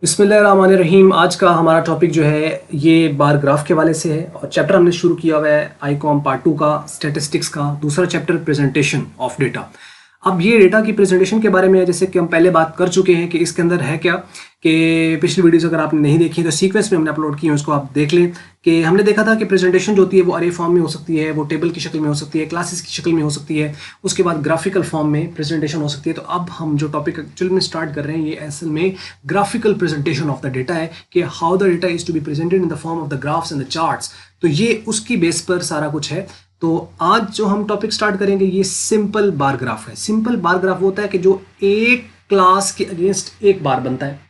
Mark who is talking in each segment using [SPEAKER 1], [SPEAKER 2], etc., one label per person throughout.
[SPEAKER 1] बिस्मिल्लाहिर्रहमानिर्रहीम। आज का हमारा टॉपिक जो है ये बार ग्राफ के वाले से है और चैप्टर हमने शुरू किया हुआ है आईकॉम पार्ट 2 का स्टैटिस्टिक्स का दूसरा चैप्टर प्रेजेंटेशन ऑफ डेटा। अब ये डेटा की प्रेजेंटेशन के बारे में है, जैसे कि हम पहले बात कर चुके हैं कि इसके अंदर है क्या कि पिछली वीडियोस अगर आपने नहीं देखी तो सीक्वेंस में हमने अपलोड की है, उसको आप देख लें। कि हमने देखा था कि प्रेजेंटेशन जो होती है वो अरे फॉर्म में हो सकती है, वो टेबल की शक्ल में हो सकती है, क्लासेस की शक्ल में हो सकती है, उसके बाद ग्राफिकल फॉर्म में प्रेजेंटेशन हो सकती है। तो अब हम जो टॉपिक एक्चुअली में स्टार्ट कर रहे हैं ये असल में graphical presentation of the data है कि how the data is to be presented in the form of the graphs and the charts. तो ये उसकी बेस पर सारा कुछ है। तो आज जो हम टॉपिक स्टार्ट करेंगे ये सिंपल बार ग्राफ है। सिंपल बार ग्राफ वो होता है कि जो एक क्लास के अगेंस्ट एक बार बनता है।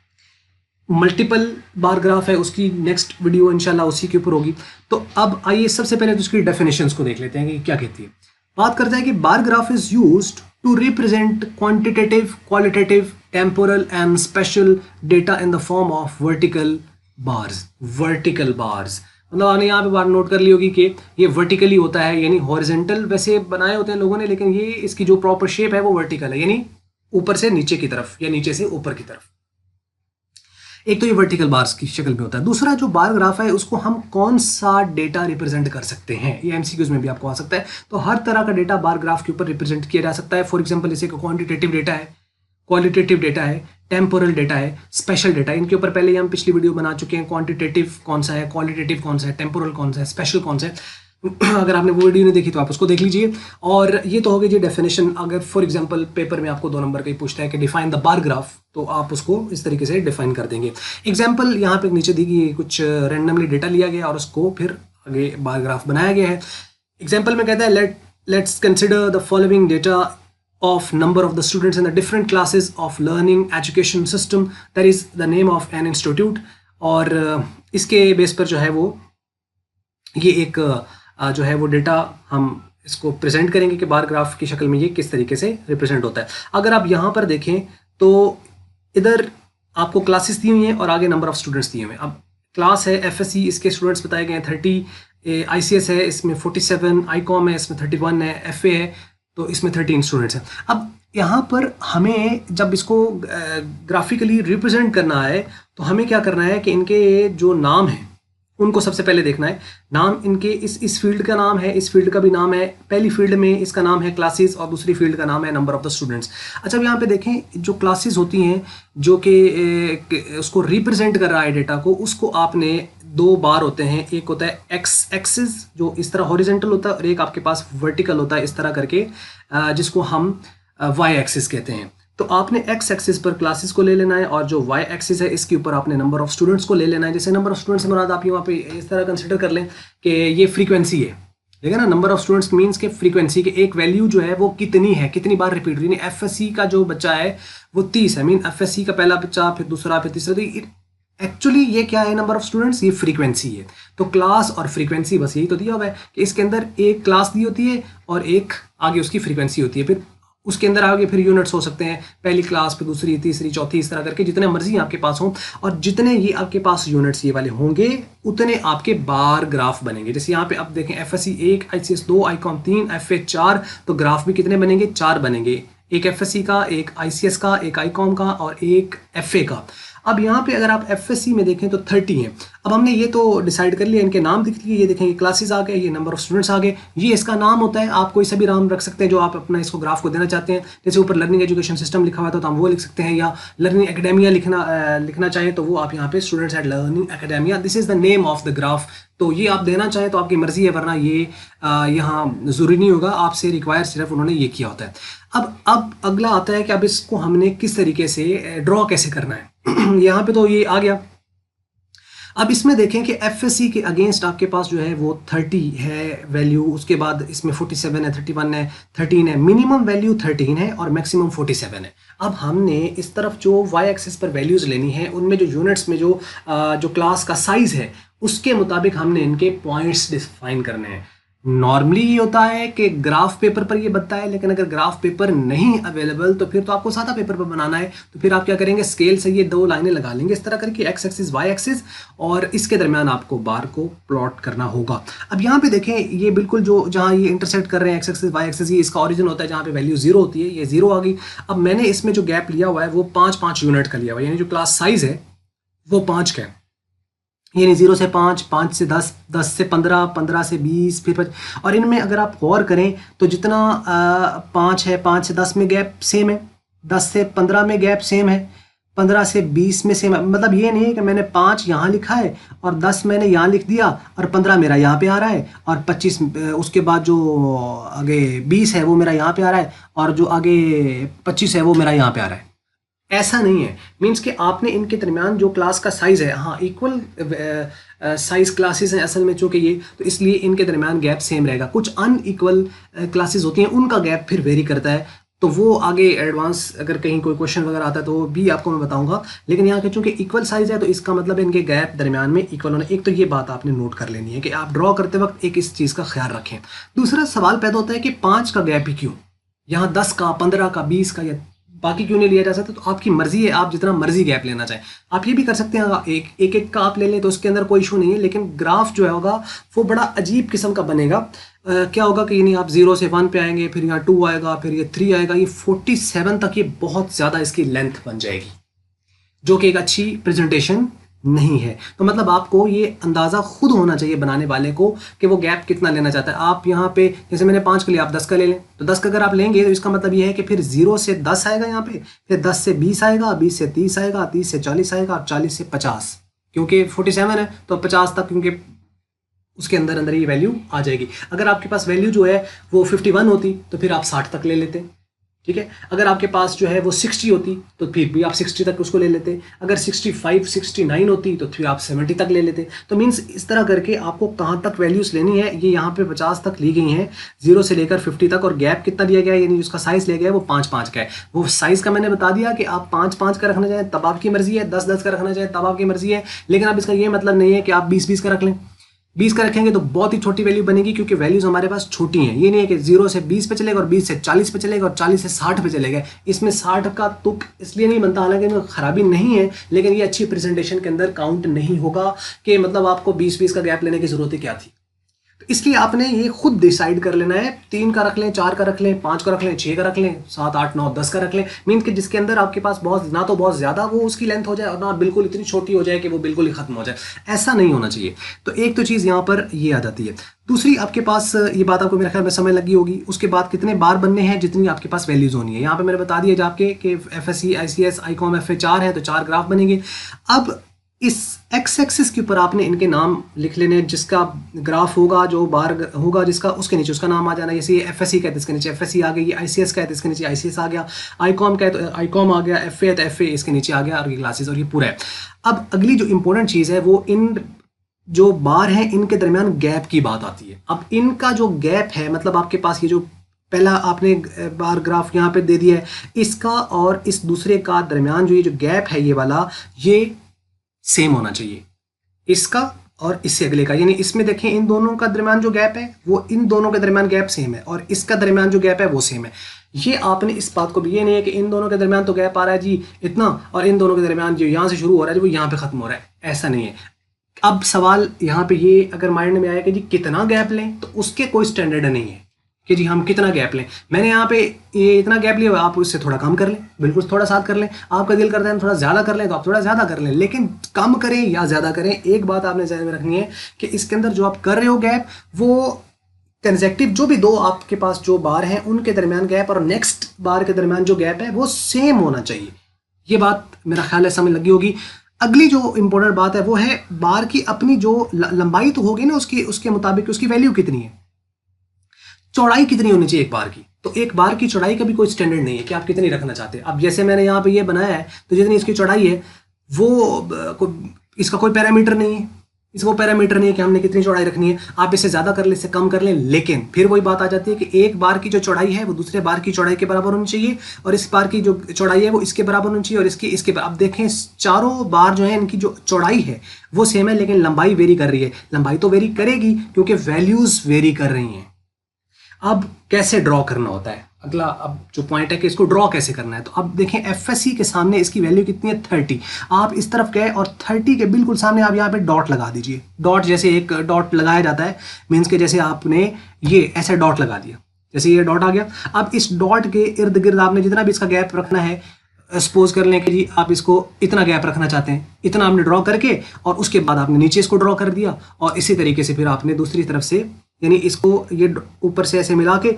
[SPEAKER 1] मल्टीपल बार ग्राफ है, उसकी नेक्स्ट वीडियो इंशाल्लाह उसी के ऊपर होगी। तो अब आइए सबसे पहले तो उसकी डेफिनेशंस को देख लेते हैं कि क्या कहती है। बात करते हैं कि bar graph is used to represent quantitative, qualitative, temporal and spatial data in the form of vertical bars. Vertical bars मतलब आपने यहाँ पे बात नोट कर ली होगी कि ये वर्टिकली होता है, यानी हॉरिजेंटल वैसे बनाए होते हैं लोगों ने, लेकिन ये इसकी जो प्रॉपर शेप है वो वर्टिकल है, यानी ऊपर से नीचे की तरफ या नीचे से ऊपर की तरफ। एक तो ये वर्टिकल बार्स की शक्ल में होता है। दूसरा जो बार ग्राफ है उसको हम कौन सा डेटा रिप्रेजेंट कर सकते हैं, ये एमसीक्यूज में भी आपको आ सकता है। तो हर तरह का डेटा बार ग्राफ के ऊपर रिप्रेजेंट किया जा सकता है। फॉर एग्जांपल जैसे क्वांटिटेटिव डेटा है, क्वालिटेटिव डेटा है, टेम्पोरल डेटा है, स्पेशल डेटा। इनके ऊपर पहले ही हम पिछली वीडियो बना चुके हैं। क्वांटिटेटिव कौन सा है, क्वालिटेटिव कौन सा है, टेम्पोरल कौन सा है, स्पेशल कौन सा है। अगर आपने वो वीडियो नहीं देखी तो आप उसको देख लीजिए। और ये तो हो गई जी डेफिनेशन। अगर फॉर एग्जांपल पेपर में आपको 2 नंबर का ही पूछता है कि डिफाइन द बार ग्राफ, तो आप उसको इस तरीके से डिफाइन कर देंगे। एग्जांपल यहाँ पे नीचे दी गई, कुछ रैंडमली डेटा लिया गया और उसको फिर आगे बार ग्राफ बनाया गया है। एग्जाम्पल में कहता है let's consider the following data of number of the students in the different classes of learning education system, that is the name of an institute। और इसके बेस पर जो है वो ये एक जो है वो डेटा हम इसको प्रेजेंट करेंगे कि बार ग्राफ की शक्ल में ये किस तरीके से रिप्रेजेंट होता है। अगर आप यहाँ पर देखें तो इधर आपको क्लासेस दी हुई हैं और आगे नंबर ऑफ स्टूडेंट्स दिए हुए हैं। अब क्लास है एफएससी, इसके स्टूडेंट्स बताए गए हैं 30, आईसीएस है इसमें 47, आईकॉम है इसमें 31 है, एफए है तो इसमें 13 स्टूडेंट्स हैं। अब यहाँ पर हमें जब इसको ग्राफिकली रिप्रेजेंट करना है तो हमें क्या करना है कि इनके जो नाम हैं उनको सबसे पहले देखना है। नाम इनके इस फील्ड का नाम है, इस फील्ड का भी नाम है। पहली फील्ड में इसका नाम है क्लासेस और दूसरी फील्ड का नाम है नंबर ऑफ द स्टूडेंट्स। अच्छा, अब यहाँ पे देखें जो क्लासेस होती हैं जो कि उसको रिप्रेजेंट कर रहा है डेटा को, उसको आपने 2 बार होते हैं। एक होता है एक्स एक्सिस जो इस तरह हॉरिजेंटल होता है और एक आपके पास वर्टिकल होता है इस तरह करके, जिसको हम वाई एक्सिस कहते हैं। तो आपने एक्स एक्सिस पर क्लासेस को ले लेना है और जो वाई एक्सिस है इसके ऊपर आपने नंबर ऑफ स्टूडेंट्स को ले लेना है। जैसे नंबर ऑफ स्टूडेंट्स से मुराद आप यहाँ पे इस तरह कंसिडर कर लें कि ये फ्रीक्वेंसी है, ठीक है ना। नंबर ऑफ स्टूडेंट्स मीन्स के फ्रीक्वेंसी के एक वैल्यू जो है वो कितनी है, कितनी बार रिपीट हुई। एफएससी का जो बच्चा है वो 30 है, मीन एफएससी का पहला बच्चा, फिर दूसरा, फिर तीसरा। तो एक्चुअली ये क्या है नंबर ऑफ स्टूडेंट्स, ये फ्रीक्वेंसी है। तो क्लास और फ्रीक्वेंसी बस यही तो दिया हुआ है कि इसके अंदर एक क्लास दी होती है और एक आगे उसकी फ्रीक्वेंसी होती है। फिर उसके अंदर आगे फिर यूनिट्स हो सकते हैं, पहली क्लास, फिर दूसरी, तीसरी, चौथी, इस तरह करके जितने मर्जी आपके पास हों। और जितने ये आपके पास यूनिट्स ये वाले होंगे उतने आपके बार ग्राफ बनेंगे। जैसे यहाँ पे आप देखें एफएससी 1, आईसीएस 2, आईकॉम 3, एफए 4, तो ग्राफ भी कितने बनेंगे, 4 बनेंगे। एक एफएससी का, एक आईसीएस का, एक आईकॉम का और एक एफए का। अब यहाँ पे अगर आप एफएससी में देखें तो 30 हैं। अब हमने ये तो डिसाइड कर लिया, इनके नाम दिख लिए, ये देखें ये क्लासेस आ गए, ये नंबर ऑफ स्टूडेंट्स आ गए, ये इसका नाम होता है। आप कोई सा भी नाम रख सकते हैं जो आप अपना इसको ग्राफ को देना चाहते हैं। जैसे ऊपर लर्निंग एजुकेशन सिस्टम लिखा हुआ था तो हम वो लिख सकते हैं, या लर्निंग एकेडेमिया लिखना चाहें तो वो आप यहाँ पे students eight learning academia, this is the name of the graph. तो ये आप देना चाहें तो आपकी मर्जी है, वरना ये यहाँ ज़रूरी नहीं होगा, आपसे रिक्वायर सिर्फ उन्होंने ये किया होता है। अब अगला आता है कि अब इसको हमने किस तरीके से ड्रॉ कैसे करना है। यहाँ पे तो ये आ गया। अब इसमें देखें कि एफएससी के अगेंस्ट आपके पास जो है वो 30 है वैल्यू, उसके बाद इसमें 47 है, 31 है, 13 है, मिनिमम वैल्यू 13 है और मैक्सिमम 47 है। अब हमने इस तरफ जो वाई एक्सिस पर वैल्यूज़ लेनी है उनमें जो यूनिट्स में जो क्लास का साइज़ है उसके मुताबिक हमने इनके पॉइंट्स डिफाइन करने हैं। नॉर्मली ये होता है कि ग्राफ पेपर पर ये बनता है, लेकिन अगर ग्राफ पेपर नहीं अवेलेबल तो फिर तो आपको सादा पेपर पर बनाना है। तो फिर आप क्या करेंगे, स्केल से ये 2 लाइनें लगा लेंगे इस तरह करके, एक्स एक्सिस वाई एक्सिस, और इसके दरमियान आपको बार को प्लॉट करना होगा। अब यहाँ पे देखें ये बिल्कुल जो जहाँ ये इंटरसेक्ट कर रहे हैं एक्स एक्सिस वाई एक्सिस, ये इसका ओरिजिन होता है जहाँ पे वैल्यू 0 होती है, ये 0 आ गई। अब मैंने इसमें जो गैप लिया हुआ है वो 5-5 यूनिट का लिया हुआ है, यानी जो क्लास साइज है वो 5 का है, यानी 0 से 5, 5 से 10, 10 से 15, 15 से 20, फिर 25। और इनमें अगर आप गौर करें तो जितना 5 है, 5 से 10 में गैप सेम है, 10 से 15 में गैप सेम है, 15 से 20 में सेम है। मतलब ये नहीं है कि मैंने 5 यहाँ लिखा है और 10 मैंने यहाँ लिख दिया और 15 मेरा यहाँ पे आ रहा है और 25 उसके बाद जो आगे 20 है वो मेरा यहाँ पे आ रहा है और जो आगे 25 है वो मेरा यहाँ पे आ रहा है। ऐसा नहीं है। मीन्स कि आपने इनके दरमियान जो क्लास का साइज़ है, हाँ इक्वल साइज़ क्लासेस हैं असल में चूँकि ये, तो इसलिए इनके दरमियान गैप सेम रहेगा। कुछ अनइक्वल क्लासेस होती हैं उनका गैप फिर वेरी करता है, तो वो आगे एडवांस अगर कहीं कोई क्वेश्चन वगैरह आता है तो वो भी आपको मैं बताऊंगा। लेकिन यहाँ के चूँकि इक्वल साइज़ है तो इसका मतलब इनके गैप दरमियान में इक्वल होना। एक तो ये बात आपने नोट कर लेनी है कि आप ड्रॉ करते वक्त एक इस चीज़ का ख्याल रखें। दूसरा सवाल पैदा होता है कि 5 का गैप ही क्यों, यहाँ 10 का, 15 का, 20 का या बाकी क्यों नहीं लिया जा सकता। तो आपकी मर्जी है, आप जितना मर्जी गैप लेना चाहें। आप ये भी कर सकते हैं एक एक का आप ले लें तो उसके अंदर कोई इशू नहीं है, लेकिन ग्राफ जो है होगा वो बड़ा अजीब किस्म का बनेगा। क्या होगा कि यानी आप 0 से 1 पे आएंगे, फिर यहाँ 2 आएगा, फिर ये 3 आएगा, ये 47 तक ये बहुत ज़्यादा इसकी लेंथ बन जाएगी, जो कि एक अच्छी प्रेजेंटेशन नहीं है। तो मतलब आपको ये अंदाज़ा खुद होना चाहिए बनाने वाले को कि वो गैप कितना लेना चाहता है। आप यहाँ पे जैसे मैंने 5 के लिए, आप 10 का ले लें, तो 10 का अगर आप लेंगे तो इसका मतलब ये है कि फिर 0 से 10 आएगा यहाँ पे, फिर 10 से 20 आएगा, 20 से 30 आएगा, 30 से 40 आएगा और 40 से 50, क्योंकि 47 है तो 50 तक, क्योंकि उसके अंदर अंदर ये वैल्यू आ जाएगी। अगर आपके पास वैल्यू जो है वो 51 होती तो फिर आप 60 तक ले लेते, ठीक है। अगर आपके पास जो है वो 60 होती तो फिर भी आप 60 तक उसको ले लेते। अगर 65, 69 होती तो फिर आप 70 तक ले लेते। तो मीन्स इस तरह करके आपको कहाँ तक वैल्यूज़ लेनी है, ये यहाँ पे 50 तक ली गई हैं, 0 से लेकर 50 तक। और गैप कितना दिया गया है, यानी उसका साइज़ लिया गया है वो 5-5 का है। वो साइज़ का मैंने बता दिया कि आप 5-5 का रखना चाहें तब आपकी मर्जी है, 10-10 का रखना चाहें तब आपकी मर्जी है। लेकिन अब इसका ये मतलब नहीं है कि आप 20-20 का रख लें। 20 का रखेंगे तो बहुत ही छोटी वैल्यू बनेगी, क्योंकि वैल्यूज हमारे पास छोटी हैं। ये नहीं है कि 0 से 20 पे चलेगा और 20 से 40 पे चलेगा और 40 से 60 पे चलेगा। इसमें 60 का तुक इसलिए नहीं बनता, हालांकि इनमें खराबी नहीं है, लेकिन ये अच्छी प्रेजेंटेशन के अंदर काउंट नहीं होगा कि मतलब आपको 20-20 का गैप लेने की जरूरत क्या थी। तो इसलिए आपने ये खुद डिसाइड कर लेना है, 3 का रख लें, 4 का रख लें, 5 का रख लें, 6 का रख लें, 7, 8, 9, 10 का रख लें। मीन्स कि जिसके अंदर आपके पास बहुत ना तो बहुत ज़्यादा वो उसकी लेंथ हो जाए और ना बिल्कुल इतनी छोटी हो जाए कि वो बिल्कुल ही खत्म हो जाए। ऐसा नहीं होना चाहिए। तो एक तो चीज़ यहाँ पर ये आ जाती है। दूसरी, आपके पास ये बात आपको मेरे ख्याल में समझ लगी होगी, उसके बाद कितने बार बनने हैं जितनी आपके पास वैल्यूज़ होनी है। यहाँ पे मैंने बता दिया जाके कि FSC, ICS, ICOM, FA 4 है तो 4 ग्राफ बनेंगे। अब इस एक्स एक्सिस के ऊपर आपने इनके नाम लिख लेने, जिसका ग्राफ होगा, जो बार होगा जिसका, उसके नीचे उसका नाम आ जाना। जैसे ये FSC का है तो इसके नीचे FSC आ गई, ये ICS का है तो इसके नीचे ICS आ गया, ICOM का है तो ICOM आ गया, FA है तो FA इसके नीचे आ गया, और ये क्लासेस और ये पूरा है। अब अगली जो इंपॉर्टेंट चीज़ है वो इन जो बार हैं इनके दरमियान गैप की बात आती है। अब इनका जो गैप है, मतलब आपके पास ये जो पहला आपने बार ग्राफ यहाँ पे दे दिया है, इसका और इस दूसरे का दरमियान जो ये जो गैप है ये वाला, ये सेम होना चाहिए, इसका और इससे अगले का। यानी इसमें देखें इन दोनों का दरमियान जो गैप है वो इन दोनों के दरमियान गैप सेम है, और इसका दरमियान जो गैप है वो सेम है। ये आपने इस बात को भी, ये नहीं है कि इन दोनों के दरमियान तो गैप आ रहा है जी इतना और इन दोनों के दरमियान जो यहाँ से शुरू हो रहा है वो यहाँ पे खत्म हो रहा है, ऐसा नहीं है। अब सवाल यहाँ पे ये अगर माइंड में आया कि जी कितना गैप लें, तो उसके कोई स्टैंडर्ड नहीं है कि जी हम कितना गैप लें। मैंने यहाँ पे ये इतना गैप लिया, आप उससे थोड़ा कम कर लें, बिल्कुल थोड़ा साथ कर लें। आपका दिल करता है थोड़ा ज़्यादा कर लें तो आप थोड़ा ज़्यादा कर लें, लेकिन कम करें या ज़्यादा करें, एक बात आपने ध्यान में रखनी है कि इसके अंदर जो आप कर रहे हो गैप, वो कंसेक्टिव जो भी दो आपके पास जो बार हैं उनके दरमियान गैप और नेक्स्ट बार के दरमियान जो गैप है वो सेम होना चाहिए। ये बात मेरा ख्याल है समझ लगी होगी। अगली जो इंपॉर्टेंट बात है वो है बार की अपनी जो लंबाई तो होगी ना, उसके मुताबिक उसकी वैल्यू कितनी है, चौड़ाई कितनी होनी चाहिए एक बार की। तो एक बार की चौड़ाई का भी कोई स्टैंडर्ड नहीं है कि आप कितनी रखना चाहते हैं। अब जैसे मैंने यहाँ पे ये बनाया है तो जितनी इसकी चौड़ाई है वो इसका कोई पैरामीटर नहीं है, इसको पैरामीटर नहीं है कि हमने कितनी चौड़ाई रखनी है। आप इससे ज़्यादा कर लें, इससे कम कर लें, लेकिन फिर वही बात आ जाती है कि एक बार की जो चौड़ाई है वो दूसरे बार की चौड़ाई के बराबर होनी चाहिए, और इस बार की जो चौड़ाई है वो इसके बराबर होनी चाहिए, और इसके अब देखें चारों बार जो है इनकी जो चौड़ाई है वो सेम है, लेकिन लंबाई वेरी कर रही है। लंबाई तो वेरी करेगी क्योंकि वैल्यूज़ वेरी कर रही हैं। अब कैसे ड्रॉ करना होता है, अगला अब जो पॉइंट है कि इसको ड्रॉ कैसे करना है। तो अब देखें FSC के सामने इसकी वैल्यू कितनी है, 30। आप इस तरफ गए और 30 के बिल्कुल सामने आप यहाँ पे डॉट लगा दीजिए। डॉट जैसे एक डॉट लगाया जाता है, मीन्स के जैसे आपने ये ऐसे डॉट लगा दिया, जैसे ये डॉट आ गया। अब इस डॉट के इर्द गिर्द आपने जितना भी इसका गैप रखना है सपोज कर लें कि जी आप इसको इतना गैप रखना चाहते हैं, इतना आपने ड्रॉ करके और उसके बाद आपने नीचे इसको ड्रॉ कर दिया और इसी तरीके से फिर आपने दूसरी तरफ से यानी इसको ये ऊपर से ऐसे मिला के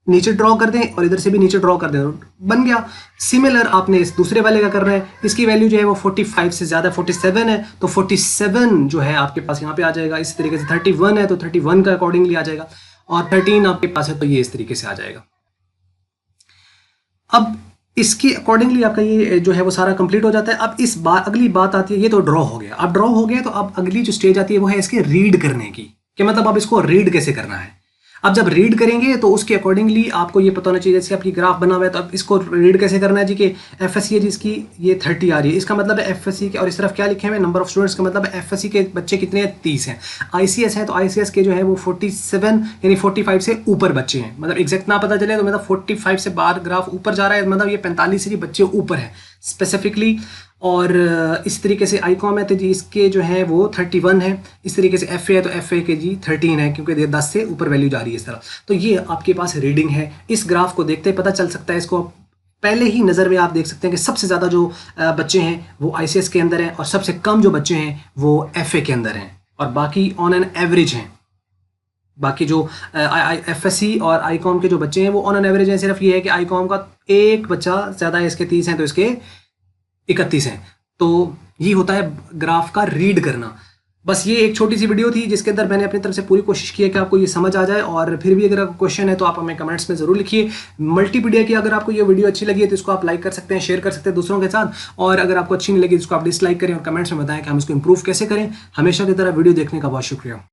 [SPEAKER 1] नीचे ड्रॉ कर दें और इधर से भी नीचे ड्रॉ कर दें, बन गया। सिमिलर आपने इस दूसरे वाले का करना है, इसकी वैल्यू जो है वो 45 से ज़्यादा 47 है, तो 47 जो है आपके पास यहाँ पे आ जाएगा। इस तरीके से 31 है तो 31 का अकॉर्डिंगली आ जाएगा और 13 आपके पास है तो ये इस तरीके से आ जाएगा। अब इसकी अकॉर्डिंगली आपका ये जो है वो सारा कंप्लीट हो जाता है। अब इस बार अगली बात आती है, ये तो ड्रॉ हो गया। अब ड्रॉ हो गया तो अब अगली जो स्टेज आती है वो है इसके रीड करने की, कि मतलब अब इसको रीड कैसे करना है। अब जब रीड करेंगे तो उसके अकॉर्डिंगली आपको ये पता होना चाहिए, जैसे आपकी ग्राफ बना हुआ है तो अब इसको रीड कैसे करना है जी, कि एफएससी है जिसकी ये 30 आ रही है, इसका मतलब है एफएससी के, और इस तरफ क्या लिखे हुए नंबर ऑफ स्टूडेंट्स का मतलब है एफएससी के बच्चे कितने हैं 30 हैं। आईसीएस है तो आईसीएस के जो है वो 47 यानी 45 से ऊपर बच्चे हैं, मतलब एग्जैक्ट ना पता चले तो मतलब 45 से बाहर ग्राफ ऊपर जा रहा है, मतलब ये 45 से जी बच्चे ऊपर है स्पेसिफिकली। और इस तरीके से आईकॉम है तो जी इसके जो है वो 31 है। इस तरीके से एफ ए है तो एफ ए के जी 13 है, क्योंकि 10 से ऊपर वैल्यू जा रही है इस तरह। तो ये आपके पास रीडिंग है। इस ग्राफ को देखते पता चल सकता है, इसको पहले ही नज़र में आप देख सकते हैं कि सबसे ज़्यादा जो बच्चे हैं वो आईसीएस के अंदर हैं और सबसे कम जो बच्चे हैं वो एफए के अंदर हैं, और बाकी ऑन एन एवरेज हैं। बाकी जो एफएससी और आईकॉम के जो बच्चे हैं वो ऑन एन एवरेज हैं। सिर्फ ये है कि आईकॉम का एक बच्चा ज़्यादा है, इसके 30 हैं तो इसके 31 हैं। तो ये होता है ग्राफ का रीड करना। बस ये एक छोटी सी वीडियो थी जिसके अंदर मैंने अपनी तरफ से पूरी कोशिश की है कि आपको ये समझ आ जाए, और फिर भी अगर आपको क्वेश्चन है तो आप हमें कमेंट्स में ज़रूर लिखिए। मल्टीपीडिया की अगर आपको ये वीडियो अच्छी लगी है तो इसको आप लाइक कर सकते हैं, शेयर कर सकते हैं दूसरों के साथ, और अगर आपको अच्छी नहीं लगी तो इसको आप डिसलाइक करें और कमेंट्स में बताएं कि हम इसको इंप्रूव कैसे करें। हमेशा की तरह वीडियो देखने का बहुत शुक्रिया।